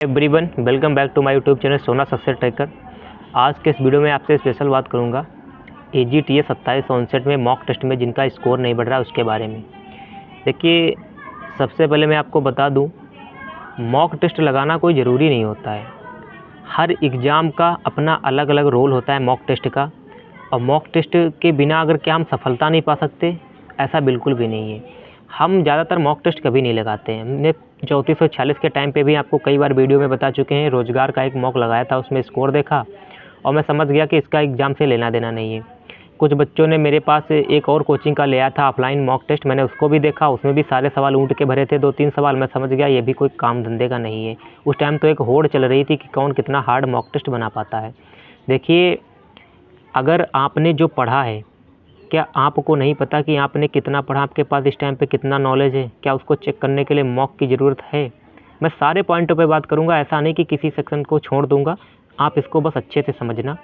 Everyone welcome back to my YouTube channel Sona success tracker. आज के इस वीडियो में आपसे स्पेशल बात करूंगा AGTS 2759 में मॉक टेस्ट में जिनका स्कोर नहीं बढ़ रहा उसके बारे में। देखिए, सबसे पहले मैं आपको बता दूं, मॉक टेस्ट लगाना कोई ज़रूरी नहीं होता है। हर एग्ज़ाम का अपना अलग अलग रोल होता है मॉक टेस्ट का, और मॉक टेस्ट के बिना अगर क्या हम सफलता नहीं पा सकते, ऐसा बिल्कुल भी नहीं है। हम ज़्यादातर मॉक टेस्ट कभी नहीं लगाते हैं। हमने 3446 के टाइम पे भी आपको कई बार वीडियो में बता चुके हैं। रोज़गार का एक मॉक लगाया था, उसमें स्कोर देखा और मैं समझ गया कि इसका एग्ज़ाम से लेना देना नहीं है। कुछ बच्चों ने मेरे पास एक और कोचिंग का लिया था ऑफलाइन मॉक टेस्ट, मैंने उसको भी देखा, उसमें भी सारे सवाल ऊँट के भरे थे। 2-3 सवाल मैं समझ गया ये भी कोई काम धंधे का नहीं है। उस टाइम तो एक होड़ चल रही थी कि कौन कितना हार्ड मॉक टेस्ट बना पाता है। देखिए, अगर आपने जो पढ़ा है, क्या आपको नहीं पता कि आपने कितना पढ़ा, आपके पास इस टाइम पे कितना नॉलेज है? क्या उसको चेक करने के लिए मॉक की ज़रूरत है? मैं सारे पॉइंटों पे बात करूँगा, ऐसा नहीं कि किसी सेक्शन को छोड़ दूँगा। आप इसको बस अच्छे से समझना।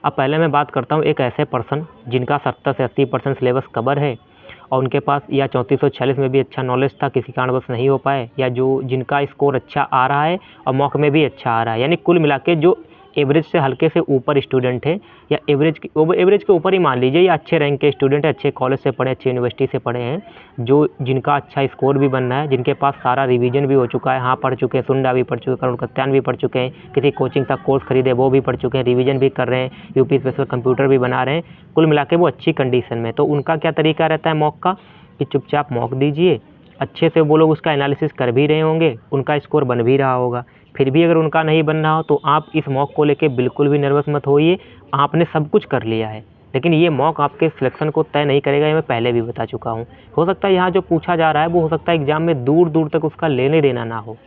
अब पहले मैं बात करता हूँ एक ऐसे पर्सन जिनका 70 से 80% सिलेबस कवर है और उनके पास या 3446 में भी अच्छा नॉलेज था, किसी कारणवश नहीं हो पाए, या जो जिनका स्कोर अच्छा आ रहा है और मॉक में भी अच्छा आ रहा है, यानी कुल मिला के जो एवरेज से हल्के से ऊपर स्टूडेंट है, या एवरेज के ऊपर ही मान लीजिए, या अच्छे रैंक के स्टूडेंट है, अच्छे कॉलेज से पढ़े, अच्छी यूनिवर्सिटी से पढ़े हैं, जो जिनका अच्छा स्कोर भी बन रहा है, जिनके पास सारा रिवीजन भी हो चुका है, हाँ पढ़ चुके हैं, सुंडा भी पढ़ चुके हैं, करुण कत्यान भी पढ़ चुके हैं, किसी कोचिंग का कोर्स खरीदे वो भी पढ़ चुके हैं, रिवीजन भी कर रहे हैं, यूपी स्पेशल कंप्यूटर भी बना रहे हैं, कुल मिला के वो अच्छी कंडीशन में। तो उनका क्या तरीका रहता है मॉक का, कि चुपचाप मॉक दीजिए, अच्छे से वो लोग उसका एनालिसिस कर भी रहे होंगे, उनका स्कोर बन भी रहा होगा। फिर भी अगर उनका नहीं बन रहा हो तो आप इस मॉक को लेके बिल्कुल भी नर्वस मत होइए। आपने सब कुछ कर लिया है, लेकिन ये मॉक आपके सिलेक्शन को तय नहीं करेगा, ये मैं पहले भी बता चुका हूँ। हो सकता है यहाँ जो पूछा जा रहा है वो हो सकता है एग्ज़ाम में दूर दूर तक उसका लेने देना ना हो।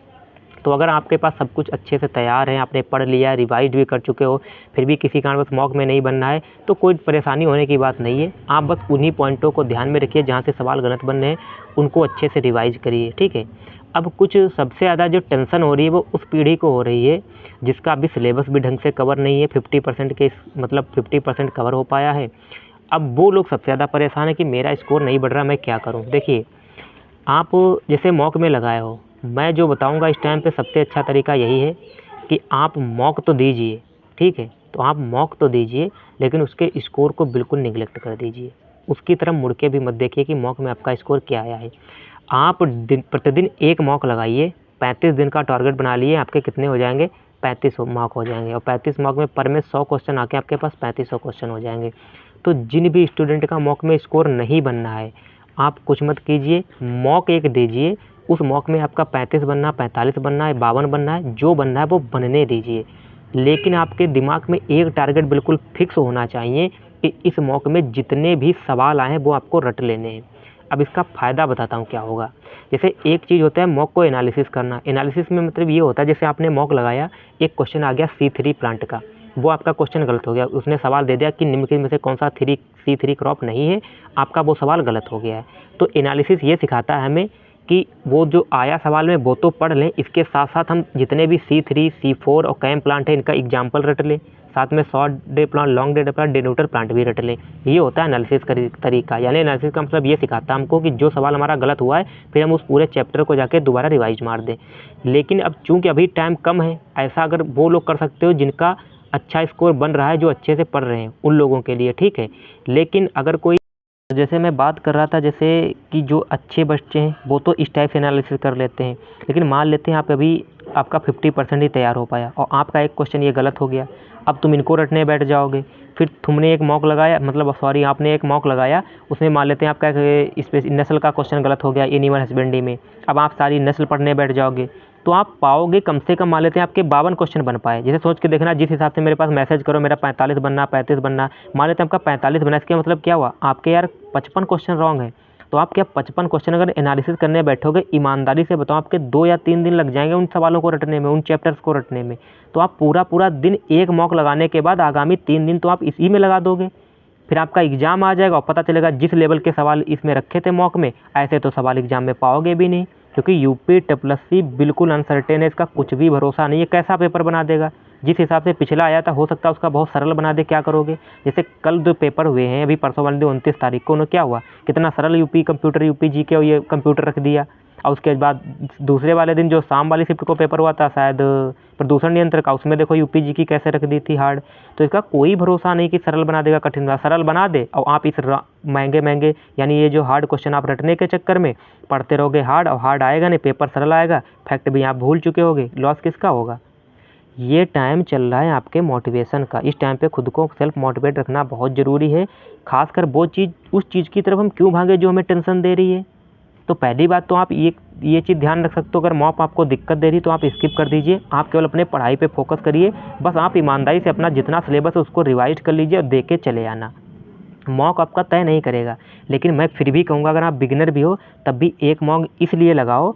तो अगर आपके पास सब कुछ अच्छे से तैयार है, आपने पढ़ लिया, रिवाइज भी कर चुके हो, फिर भी किसी कारणवश मॉक में नहीं बनना है, तो कोई परेशानी होने की बात नहीं है। आप बस उन्हीं पॉइंटों को ध्यान में रखिए जहाँ से सवाल गलत बन रहे हैं, उनको अच्छे से रिवाइज करिए, ठीक है। अब कुछ सबसे ज़्यादा जो टेंशन हो रही है वो उस पीढ़ी को हो रही है जिसका अभी सिलेबस भी ढंग से कवर नहीं है, 50% के मतलब 50% कवर हो पाया है। अब वो लोग सबसे ज़्यादा परेशान है कि मेरा स्कोर नहीं बढ़ रहा, मैं क्या करूँ। देखिए, आप जैसे मॉक में लगाए हो, मैं जो बताऊंगा इस टाइम पे सबसे अच्छा तरीका यही है कि आप मॉक तो दीजिए, ठीक है। तो आप मॉक तो दीजिए, लेकिन उसके स्कोर को बिल्कुल निगलेक्ट कर दीजिए। उसकी तरफ मुड़ के भी मत देखिए कि मॉक में आपका स्कोर क्या आया है। आप प्रतिदिन एक मॉक लगाइए, 35 दिन का टारगेट बना लिए, आपके कितने हो जाएंगे, 35 मॉक हो जाएंगे। और 35 मॉक में पर में 100 क्वेश्चन आके आपके पास 3500 क्वेश्चन हो जाएंगे। तो जिन भी स्टूडेंट का मॉक में स्कोर नहीं बनना है, आप कुछ मत कीजिए, मॉक एक दीजिए। उस मॉक में आपका 35 बनना, 45 बनना है, 52 बनना है, जो बनना है वो बनने दीजिए। लेकिन आपके दिमाग में एक टारगेट बिल्कुल फिक्स होना चाहिए कि इस मॉक में जितने भी सवाल आए हैं वो आपको रट लेने हैं। अब इसका फ़ायदा बताता हूँ क्या होगा। जैसे एक चीज़ होता है मॉक को एनालिसिस करना। एनालिसिस में मतलब ये होता है, जैसे आपने मॉक लगाया, एक क्वेश्चन आ गया C3 प्लांट का, वो आपका क्वेश्चन गलत हो गया। उसने सवाल दे दिया कि निम्नलिखित में से कौन सा C3 क्रॉप नहीं है, आपका वो सवाल गलत हो गया है। तो एनालिसिस ये सिखाता है हमें कि वो जो आया सवाल में वो तो पढ़ लें, इसके साथ साथ हम जितने भी C3, C4 और कैम प्लांट है इनका एग्जाम्पल रट लें, साथ में short day plant, long day plant, day neutral plant भी रट लें। ये होता है एनालिसिस का तरीका। यानी एनालिसिस का मतलब ये सिखाता है हमको कि जो सवाल हमारा गलत हुआ है फिर हम उस पूरे चैप्टर को जाके दोबारा रिवाइज मार दें। लेकिन अब चूँकि अभी टाइम कम है, ऐसा अगर वो लोग कर सकते हो जिनका अच्छा स्कोर बन रहा है, जो अच्छे से पढ़ रहे हैं, उन लोगों के लिए ठीक है। लेकिन अगर कोई, जैसे मैं बात कर रहा था, जैसे कि जो अच्छे बच्चे हैं वो तो इस टाइप से एनालिसिस कर लेते हैं, लेकिन मान लेते हैं आप अभी आपका 50% ही तैयार हो पाया और आपका एक क्वेश्चन ये गलत हो गया। अब तुम इनको रटने बैठ जाओगे, फिर तुमने एक मॉक लगाया, मतलब सॉरी आपने एक मॉक लगाया, उसमें मान लेते हैं आपका नस्ल का क्वेश्चन गलत हो गया एनिमल हस्बेंड्री में। अब आप सारी नस्ल पढ़ने बैठ जाओगे तो आप पाओगे कम से कम, मान लेते हैं आपके 52 क्वेश्चन बन पाए। जैसे सोच के देखना, जिस हिसाब से मेरे पास मैसेज करो मेरा 45 बनना, 35 बनना, मान लेते हैं आपका 45 बना, इसका मतलब क्या हुआ, आपके यार 55 क्वेश्चन रॉन्ग है। तो आप क्या 55 क्वेश्चन अगर एनालिसिस करने बैठोगे, ईमानदारी से बताओ आपके 2 या 3 दिन लग जाएंगे उन सवालों को रटने में, उन चैप्टर्स को रटने में। तो आप पूरा दिन एक मॉक लगाने के बाद आगामी 3 दिन तो आप इसी में लगा दोगे। फिर आपका एग्जाम आ जाएगा और पता चलेगा जिस लेवल के सवाल इसमें रखे थे मॉक में, ऐसे तो सवाल एग्जाम में पाओगे भी नहीं, क्योंकि UPSSC बिल्कुल अनसर्टेन है, इसका कुछ भी भरोसा नहीं है, कैसा पेपर बना देगा। जिस हिसाब से पिछला आया था हो सकता है उसका बहुत सरल बना दे। क्या करोगे, जैसे कल जो पेपर हुए हैं अभी परसों वाले 29 तारीख को, उन्हें क्या हुआ, कितना सरल यूपी कंप्यूटर यूपी जी के और ये कंप्यूटर रख दिया। और उसके बाद दूसरे वाले दिन जो शाम वाली शिफ्ट को पेपर हुआ था शायद प्रदूषण नियंत्रण का, उसमें देखो यूपी जी की कैसे रख दी थी हार्ड। तो इसका कोई भरोसा नहीं कि सरल बना देगा कठिन, सरल बना दे और आप इस महंगे महंगे यानी ये जो हार्ड क्वेश्चन आप रटने के चक्कर में पढ़ते रहोगे हार्ड, और हार्ड आएगा नहीं, पेपर सरल आएगा, फैक्ट भी आप भूल चुके होगे, लॉस किसका होगा। ये टाइम चल रहा है आपके मोटिवेशन का। इस टाइम पे खुद को सेल्फ मोटिवेट रखना बहुत ज़रूरी है। खासकर वो चीज़, उस चीज़ की तरफ हम क्यों भागे जो हमें टेंशन दे रही है। तो पहली बात तो आप ये चीज़ ध्यान रख सकते हो, अगर मॉक आपको दिक्कत दे रही तो आप स्किप कर दीजिए, आप केवल अपने पढ़ाई पे फोकस करिए। बस आप ईमानदारी से अपना जितना सिलेबस है उसको रिवाइज कर लीजिए और दे के चले आना। मॉक आपका तय नहीं करेगा, लेकिन मैं फिर भी कहूँगा अगर आप बिगिनर भी हो तब भी एक मॉक इसलिए लगाओ,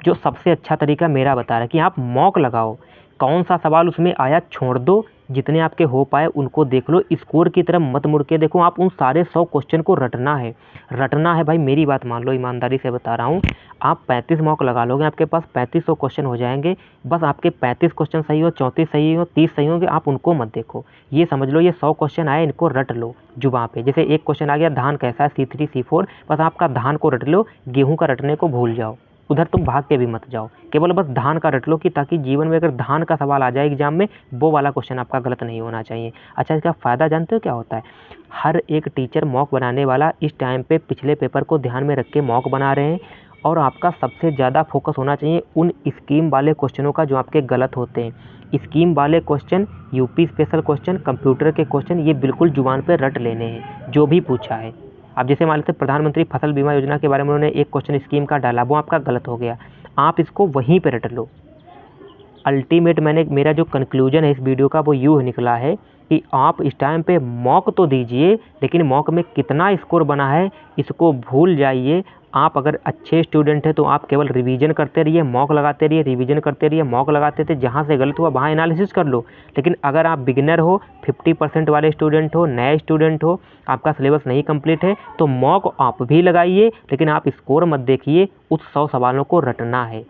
जो सबसे अच्छा तरीका मेरा बता रहा है कि आप मॉक लगाओ, कौन सा सवाल उसमें आया छोड़ दो, जितने आपके हो पाए उनको देख लो, स्कोर की तरफ मत मुड़ के देखो। आप उन सारे 100 क्वेश्चन को रटना है भाई, मेरी बात मान लो, ईमानदारी से बता रहा हूँ। आप 35 मॉक लगा लोगे, आपके पास 3500 क्वेश्चन हो जाएंगे। बस आपके 35 क्वेश्चन सही हो, 34 सही हो, 30 सही होंगे, आप उनको मत देखो। ये समझ लो ये 100 क्वेश्चन आए, इनको रट लो जुबान पे। जैसे एक क्वेश्चन आ गया धान कैसा है, C3 C4, बस आपका धान को रट लो, गेहूँ का रटने को भूल जाओ, उधर तुम भाग के भी मत जाओ, केवल बस धान का रट लो कि ताकि जीवन में अगर धान का सवाल आ जाए एग्जाम में, वो वाला क्वेश्चन आपका गलत नहीं होना चाहिए। अच्छा, इसका फ़ायदा जानते हो क्या होता है। हर एक टीचर मॉक बनाने वाला इस टाइम पे पिछले पेपर को ध्यान में रख के मॉक बना रहे हैं, और आपका सबसे ज़्यादा फोकस होना चाहिए उन स्कीम वाले क्वेश्चनों का जो आपके गलत होते हैं। स्कीम वाले question, UP special question, computer के क्वेश्चन, ये बिल्कुल जुबान पर रट लेने हैं जो भी पूछा है। अब जैसे मान लेते प्रधानमंत्री फसल बीमा योजना के बारे में उन्होंने एक क्वेश्चन स्कीम का डाला, वो आपका गलत हो गया, आप इसको वहीं पे रट लो। अल्टीमेट मेरा जो कंक्लूजन है इस वीडियो का वो यूँ निकला है कि आप इस टाइम पे मॉक तो दीजिए, लेकिन मॉक में कितना स्कोर बना है इसको भूल जाइए। आप अगर अच्छे स्टूडेंट हैं तो आप केवल रिवीजन करते रहिए, मॉक लगाते रहिए, रिवीजन करते रहिए, मॉक लगाते थे, जहाँ से गलत हुआ वहाँ एनालिसिस कर लो। लेकिन अगर आप बिगिनर हो, 50% वाले स्टूडेंट हो, नए स्टूडेंट हो, आपका सिलेबस नहीं कंप्लीट है, तो मॉक आप भी लगाइए, लेकिन आप स्कोर मत देखिए, उस 100 सवालों को रटना है।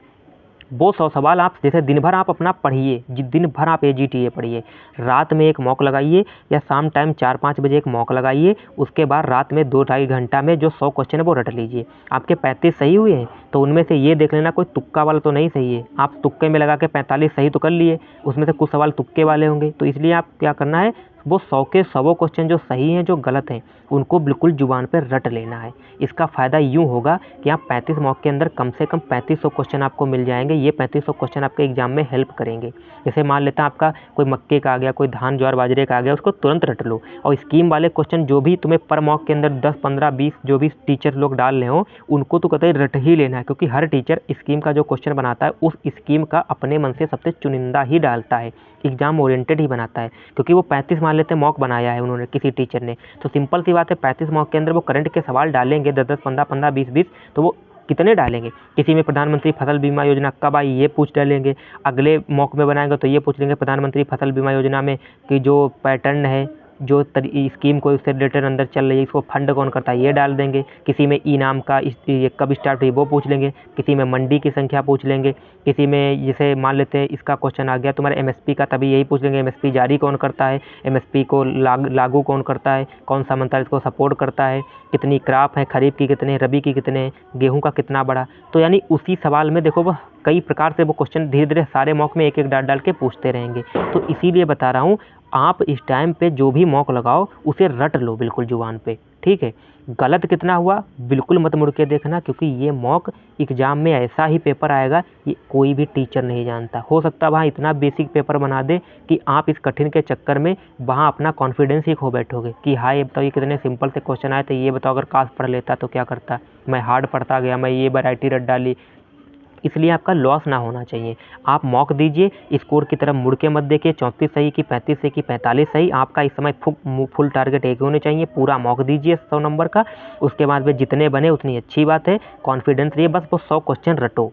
वो 100 सवाल आप जैसे दिन भर आप अपना पढ़िए, दिन भर आप AGTA पढ़िए, रात में एक मॉक लगाइए या शाम टाइम 4-5 बजे एक मॉक लगाइए, उसके बाद रात में 2-2.5 घंटा में जो 100 क्वेश्चन है वो रट लीजिए। आपके 35 सही हुए हैं तो उनमें से ये देख लेना कोई तुक्का वाला तो नहीं सही है। आप तुक्के में लगा के 45 सही तो कर लिए, उसमें से कुछ सवाल तुक्के वाले होंगे, तो इसलिए आप क्या करना है, वो 100 के 100 क्वेश्चन जो सही हैं जो गलत हैं उनको बिल्कुल जुबान पर रट लेना है। इसका फ़ायदा यूँ होगा कि आप 35 मॉक के अंदर कम से कम 3500 क्वेश्चन आपको मिल जाएंगे। ये 3500 क्वेश्चन आपके एग्जाम में हेल्प करेंगे। जैसे मान लेता आपका कोई मक्के का आ गया, कोई धान ज्वार बाजरे का आ गया, उसको तुरंत रट लो। और स्कीम वाले क्वेश्चन जो भी तुम्हें पर मॉक के अंदर 10, 15, 20 जो भी टीचर लोग डाल रहे हो उनको तो कतई रट ही लेना है, क्योंकि हर टीचर स्कीम का जो क्वेश्चन बनाता है उस स्कीम का अपने मन से सबसे चुनिंदा ही डालता है, एग्जाम ओरिएंटेड ही बनाता है। क्योंकि वो 35 मान लेते हैं मॉक बनाया है उन्होंने किसी टीचर ने, तो सिंपल सी बात है 35 मॉक के अंदर वो करंट के सवाल डालेंगे 10-10, 15-15, 20-20, तो वो कितने डालेंगे। किसी में प्रधानमंत्री फसल बीमा योजना कब आई ये पूछ डालेंगे, अगले मॉक में बनाएंगे तो ये पूछ लेंगे प्रधानमंत्री फसल बीमा योजना में कि जो पैटर्न है, जो स्कीम को उससे रिलेटेड अंदर चल रही है, इसको फंड कौन करता है ये डाल देंगे। किसी में इनाम का ये कब स्टार्ट हुई वो पूछ लेंगे, किसी में मंडी की संख्या पूछ लेंगे, किसी में जैसे मान लेते हैं इसका क्वेश्चन आ गया तुम्हारे MSP का, तभी यही पूछ लेंगे MSP जारी कौन करता है, MSP को लागू कौन करता है, कौन सा मंत्रालय इसको सपोर्ट करता है, कितनी क्रॉप है, खरीफ की कितने, रबी की कितने, गेहूँ का कितना बड़ा। तो यानी उसी सवाल में देखो वह कई प्रकार से वो क्वेश्चन धीरे धीरे सारे मॉक में एक एक डाल के पूछते रहेंगे। तो इसीलिए बता रहा हूँ आप इस टाइम पे जो भी मॉक लगाओ उसे रट लो बिल्कुल जुबान पे, ठीक है। गलत कितना हुआ बिल्कुल मत मुड़ के देखना, क्योंकि ये मॉक एग्ज़ाम में ऐसा ही पेपर आएगा ये कोई भी टीचर नहीं जानता। हो सकता है वहाँ इतना बेसिक पेपर बना दे कि आप इस कठिन के चक्कर में वहाँ अपना कॉन्फिडेंस ही खो बैठोगे कि हाँ ये बताओ ये कितने सिंपल से क्वेश्चन आए थे, ये बताओ अगर काश पढ़ लेता तो क्या करता, मैं हार्ड पढ़ता गया, मैं ये वैरायटी रट डाली। इसलिए आपका लॉस ना होना चाहिए। आप मॉक दीजिए, स्कोर की तरफ मुड़ के मत देखिए 34 सही कि 35 सही कि 45 सही। आपका इस समय फुल टारगेट एक होने चाहिए, पूरा मॉक दीजिए 100 नंबर का। उसके बाद में जितने बने उतनी अच्छी बात है, कॉन्फिडेंस रहिए, बस वो 100 क्वेश्चन रटो।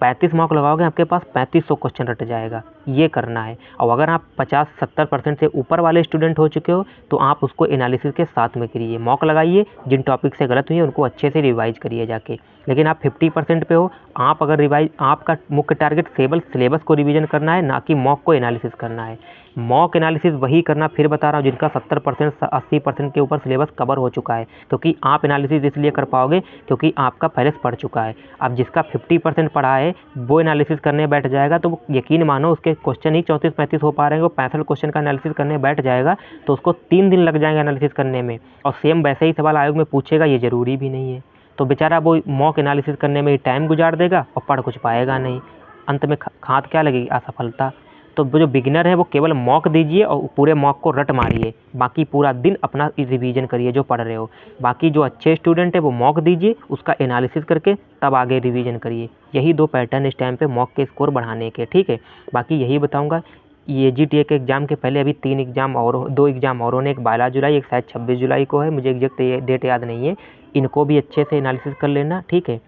35 मॉक लगाओगे आपके पास 3500 क्वेश्चन रट जाएगा। ये करना है। और अगर आप 50-70% से ऊपर वाले स्टूडेंट हो चुके हो तो आप उसको एनालिसिस के साथ में करिए, मॉक लगाइए, जिन टॉपिक से गलत हुई है उनको अच्छे से रिवाइज करिए जाके। लेकिन आप 50% पे हो, आप अगर रिवाइज, आपका मुख्य टारगेट सिलेबस को रिवीजन करना है, ना कि मॉक को एनालिसिस करना है। मॉक एनालिसिस वही करना, फिर बता रहा हूँ, जिनका 70% 80% के ऊपर सिलेबस कवर हो चुका है, क्योंकि आप एनालिसिस इसलिए कर पाओगे क्योंकि आपका पहले से पढ़ चुका है। अब जिसका 50% पढ़ा है वो एनालिसिस करने बैठ जाएगा तो यकीन मानो उसके क्वेश्चन ही 34-35 हो पा रहे हैं, वो 65 क्वेश्चन का एनालिसिस करने बैठ जाएगा तो उसको 3 दिन लग जाएंगे एनालिसिस करने में, और सेम वैसे ही सवाल आयोग में पूछेगा, ये ज़रूरी भी नहीं है। तो बेचारा वो मॉक एनालिसिस करने में ही टाइम गुजार देगा और पढ़ कुछ पाएगा नहीं, अंत में खाद क्या लगेगी, असफलता। तो वो जो बिगिनर है वो केवल मॉक दीजिए और पूरे मॉक को रट मारिए, बाकी पूरा दिन अपना रिवीजन करिए जो पढ़ रहे हो। बाकी जो अच्छे स्टूडेंट है वो मॉक दीजिए, उसका एनालिसिस करके तब आगे रिवीजन करिए। यही 2 पैटर्न इस टाइम पे मॉक के स्कोर बढ़ाने के, ठीक है। बाकी यही बताऊँगा, ये AGTA के एग्ज़ाम के पहले अभी 3 एग्ज़ाम और 2 एग्ज़ाम और होने, एक 12 जुलाई, एक शायद 26 जुलाई को है, मुझे एग्जैक्ट डेट याद नहीं है। इनको भी अच्छे से एनालिसिस कर लेना, ठीक है।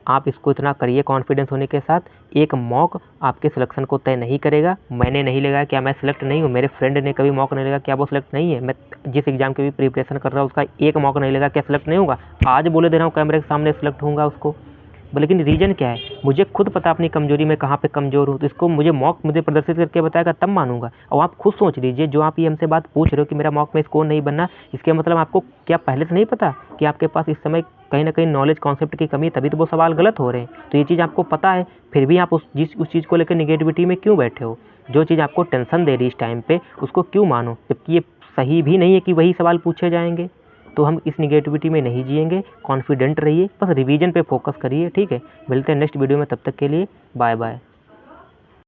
आप इसको इतना करिए कॉन्फिडेंस होने के साथ। एक मॉक आपके सिलेक्शन को तय नहीं करेगा। मैंने नहीं लगाया, क्या मैं सिलेक्ट नहीं हूँ? मेरे फ्रेंड ने कभी मॉक नहीं लगा, क्या वो सिलेक्ट नहीं है? मैं जिस एग्ज़ाम की भी प्रिपरेशन कर रहा हूँ उसका एक मॉक नहीं लगा, क्या सिलेक्ट नहीं होगा? आज बोले दे रहा हूँ कैमरे के सामने सिलेक्ट होऊंगा उसको। लेकिन रीज़न क्या है, मुझे खुद पता अपनी कमजोरी में कहाँ पे कमज़ोर हूँ, तो इसको मुझे मॉक मुझे प्रदर्शित करके बताएगा तब मानूंगा। और आप खुद सोच लीजिए, जो आप ये हमसे बात पूछ रहे हो कि मेरा मॉक में स्कोर नहीं बनना, इसके मतलब आपको क्या पहले से नहीं पता कि आपके पास इस समय कहीं ना कहीं नॉलेज कॉन्सेप्ट की कमी है, तभी तो वो सवाल गलत हो रहे हैं। तो ये चीज़ आपको पता है, फिर भी आप उस चीज़ को लेकर निगेटिविटी में क्यों बैठे हो? जो चीज़ आपको टेंशन दे रही इस टाइम पे उसको क्यों मानो, जबकि ये सही भी नहीं है कि वही सवाल पूछे जाएंगे। तो हम इस निगेटिविटी में नहीं जिएंगे, कॉन्फिडेंट रहिए, बस रिवीजन पे फोकस करिए, ठीक है। मिलते हैं नेक्स्ट वीडियो में, तब तक के लिए बाय बाय।